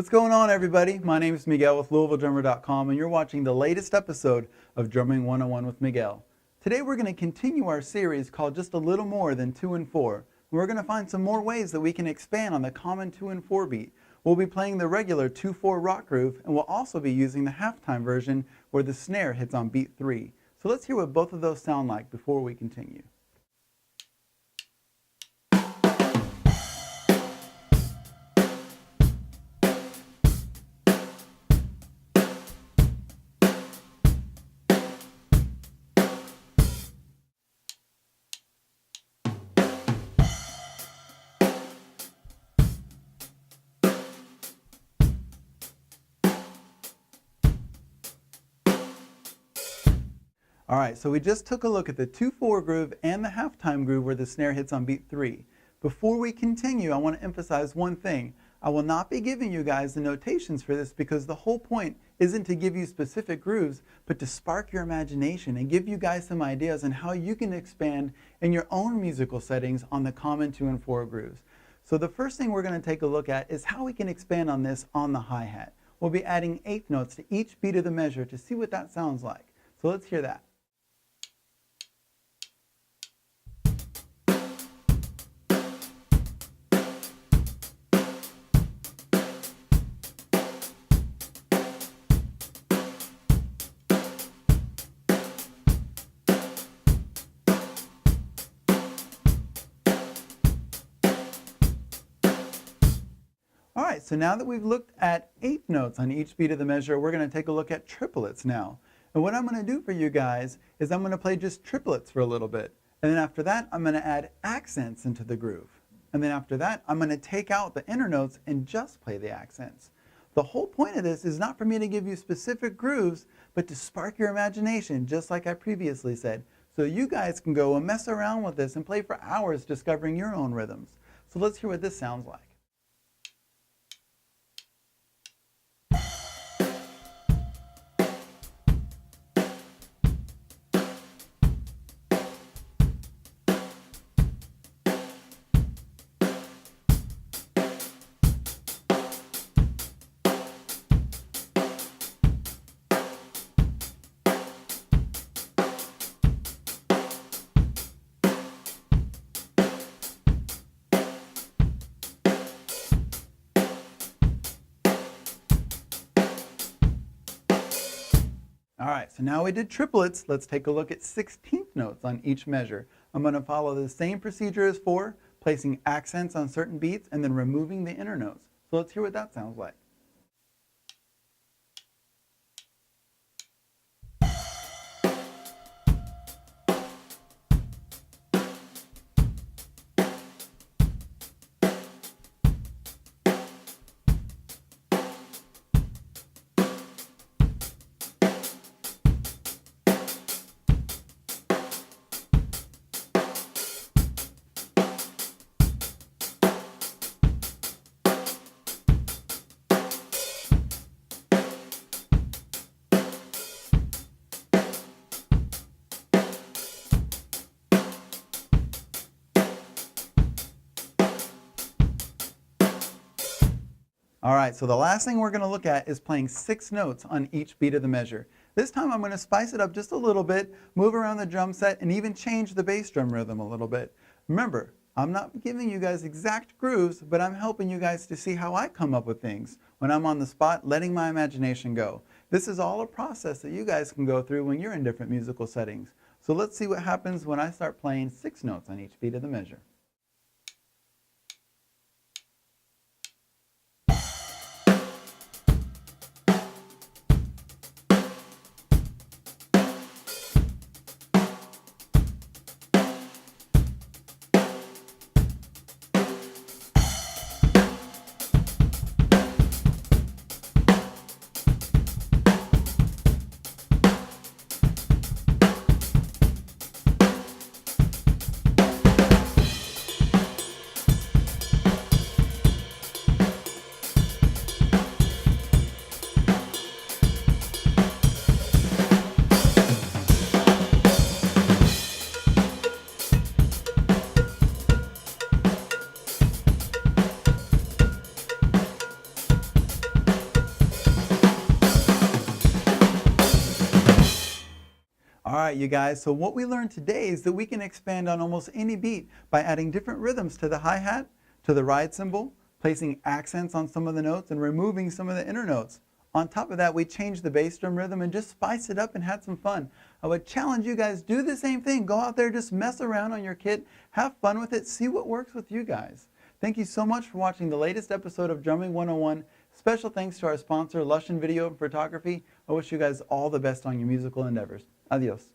What's going on, everybody? My name is Miguel with LouisvilleDrummer.com, and you're watching the latest episode of Drumming 101 with Miguel. Today we're going to continue our series called Just a Little More Than 2 and 4. And we're going to find some more ways that we can expand on the common 2 and 4 beat. We'll be playing the regular 2-4 rock groove, and we'll also be using the halftime version where the snare hits on beat 3. So let's hear what both of those sound like before we continue. Alright, so we just took a look at the 2-4 groove and the halftime groove where the snare hits on beat 3. Before we continue, I want to emphasize one thing. I will not be giving you guys the notations for this because the whole point isn't to give you specific grooves, but to spark your imagination and give you guys some ideas on how you can expand in your own musical settings on the common 2 and 4 grooves. So the first thing we're going to take a look at is how we can expand on this on the hi-hat. We'll be adding eighth notes to each beat of the measure to see what that sounds like. So let's hear that. Alright, so now that we've looked at eighth notes on each beat of the measure, we're going to take a look at triplets now. And what I'm going to do for you guys is I'm going to play just triplets for a little bit. And then after that, I'm going to add accents into the groove. And then after that, I'm going to take out the inner notes and just play the accents. The whole point of this is not for me to give you specific grooves, but to spark your imagination, just like I previously said. So you guys can go and mess around with this and play for hours discovering your own rhythms. So let's hear what this sounds like. Alright, so now we did triplets. Let's take a look at 16th notes on each measure. I'm going to follow the same procedure as 4, placing accents on certain beats and then removing the inner notes. So let's hear what that sounds like. Alright, so the last thing we're going to look at is playing 6 notes on each beat of the measure. This time I'm going to spice it up just a little bit, move around the drum set, and even change the bass drum rhythm a little bit. Remember, I'm not giving you guys exact grooves, but I'm helping you guys to see how I come up with things when I'm on the spot, letting my imagination go. This is all a process that you guys can go through when you're in different musical settings. So let's see what happens when I start playing 6 notes on each beat of the measure. All right, you guys, so what we learned today is that we can expand on almost any beat by adding different rhythms to the hi-hat, to the ride cymbal, placing accents on some of the notes, and removing some of the inner notes. On top of that, we changed the bass drum rhythm and just spiced it up and had some fun. I would challenge you guys, do the same thing. Go out there, just mess around on your kit, have fun with it, see what works with you guys. Thank you so much for watching the latest episode of Drumming 101. Special thanks to our sponsor, Lushan Video and Photography. I wish you guys all the best on your musical endeavors. Adios.